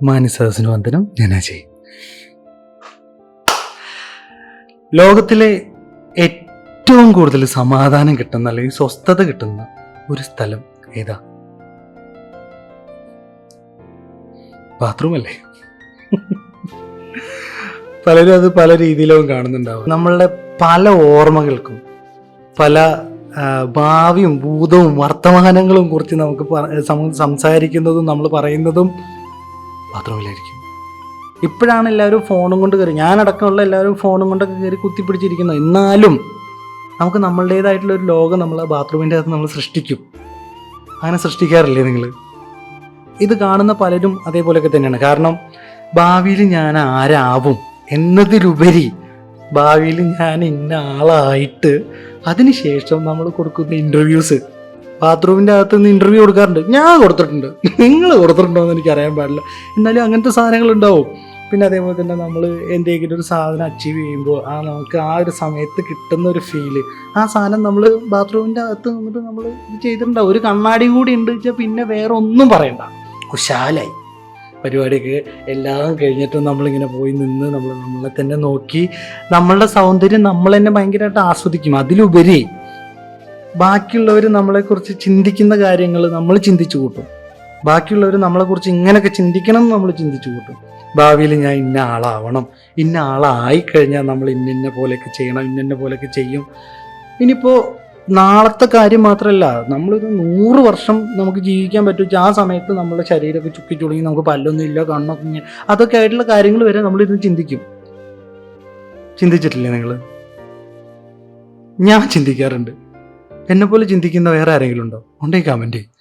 മാന്യസദസ്സിന് വന്ദനം. ഞാൻ അജയ്. ലോകത്തിലെ ഏറ്റവും കൂടുതൽ സമാധാനം കിട്ടുന്ന അല്ലെങ്കിൽ സ്വസ്ഥത കിട്ടുന്ന ഒരു സ്ഥലം ഏതാ? ബാത്റൂം അല്ലേ? പലരും അത് പല രീതിയിലും കാണുന്നുണ്ടാവും. നമ്മളുടെ പല ഓർമ്മകൾക്കും പല ഭാവിയും ഭൂതവും വർത്തമാനങ്ങളും കുറിച്ച് നമുക്ക് സംസാരിക്കുന്നതും നമ്മൾ പറയുന്നതും ബാത്റൂമിലായിരിക്കും. ഇപ്പോഴാണ് എല്ലാവരും ഫോണും കൊണ്ട് കയറി, ഞാനടക്കമുള്ള എല്ലാവരും ഫോണും കൊണ്ടൊക്കെ കയറി കുത്തിപ്പിടിച്ചിരിക്കുന്നത്. എന്നാലും നമുക്ക് നമ്മളുടേതായിട്ടുള്ള ഒരു ലോകം നമ്മൾ ബാത്റൂമിൻ്റെ അകത്ത് നമ്മൾ സൃഷ്ടിക്കും. അങ്ങനെ സൃഷ്ടിക്കാറില്ലേ നിങ്ങൾ? ഇത് കാണുന്ന പലരും അതേപോലെയൊക്കെ തന്നെയാണ്. കാരണം ഭാവിയിൽ ഞാൻ ആരാവും എന്നതിലുപരി ഭാവിയിൽ ഞാൻ ഇന്ന ആളായിട്ട് അതിനുശേഷം നമ്മൾ കൊടുക്കുന്ന ഇൻ്റർവ്യൂസ്, ബാത്റൂമിൻ്റെ അകത്ത് നിന്ന് ഇൻ്റർവ്യൂ കൊടുക്കാറുണ്ട്. ഞാൻ കൊടുത്തിട്ടുണ്ട്, നിങ്ങൾ കൊടുത്തിട്ടുണ്ടോ എന്ന് എനിക്ക് അറിയാൻ പാടില്ല. എന്നാലും അങ്ങനത്തെ സാധനങ്ങളുണ്ടാവും. പിന്നെ അതേപോലെ തന്നെ നമ്മൾ എന്തെങ്കിലും ഒരു സാധനം അച്ചീവ് ചെയ്യുമ്പോൾ നമുക്ക് ആ ഒരു സമയത്ത് കിട്ടുന്ന ഒരു ഫീല്, ആ സാധനം നമ്മൾ ബാത്റൂമിൻ്റെ അകത്ത് നിന്നിട്ട് നമ്മൾ ഇത് ചെയ്തിട്ടുണ്ടാവും. ഒരു കണ്ണാടി കൂടി ഉണ്ട് വെച്ചാൽ പിന്നെ വേറെ ഒന്നും പറയണ്ട, കുശാലായി. പരിപാടിയൊക്കെ എല്ലാം കഴിഞ്ഞിട്ടും നമ്മളിങ്ങനെ പോയി നിന്ന് നമ്മളെ തന്നെ നോക്കി നമ്മളുടെ സൗന്ദര്യം നമ്മൾ തന്നെ ഭയങ്കരമായിട്ട് ആസ്വദിക്കും. അതിലുപരി ബാക്കിയുള്ളവർ നമ്മളെക്കുറിച്ച് ചിന്തിക്കുന്ന കാര്യങ്ങൾ നമ്മൾ ചിന്തിച്ചു കൂട്ടും. ബാക്കിയുള്ളവർ നമ്മളെക്കുറിച്ച് ഇങ്ങനെയൊക്കെ ചിന്തിക്കണം എന്ന് നമ്മൾ ചിന്തിച്ചു കൂട്ടും. ഭാവിയിൽ ഞാൻ ഇന്ന ആളാവണം, ഇന്ന ആളായിക്കഴിഞ്ഞാൽ നമ്മൾ ഇന്ന പോലെയൊക്കെ ചെയ്യണം, ഇന്ന പോലെയൊക്കെ ചെയ്യും. ഇനിയിപ്പോൾ നാളത്തെ കാര്യം മാത്രമല്ല, നമ്മളൊരു 100 വർഷം നമുക്ക് ജീവിക്കാൻ പറ്റും. ആ സമയത്ത് നമ്മുടെ ശരീരമൊക്കെ ചുക്കി ചുളുങ്ങി നമുക്ക് പല്ലൊന്നും ഇല്ല, കണ്ണൊക്കെ ഇങ്ങനെ, അതൊക്കെ ആയിട്ടുള്ള കാര്യങ്ങൾ വരെ നമ്മളിരുന്ന് ചിന്തിക്കും. ചിന്തിച്ചിട്ടില്ലേ നിങ്ങൾ? ഞാൻ ചിന്തിക്കാറുണ്ട്. എന്നെപ്പോലെ ചിന്തിക്കുന്ന വേറെ ആരെങ്കിലും ഉണ്ടോ? ഉണ്ടെങ്കിൽ കമൻറ്റ് ചെയ്യും.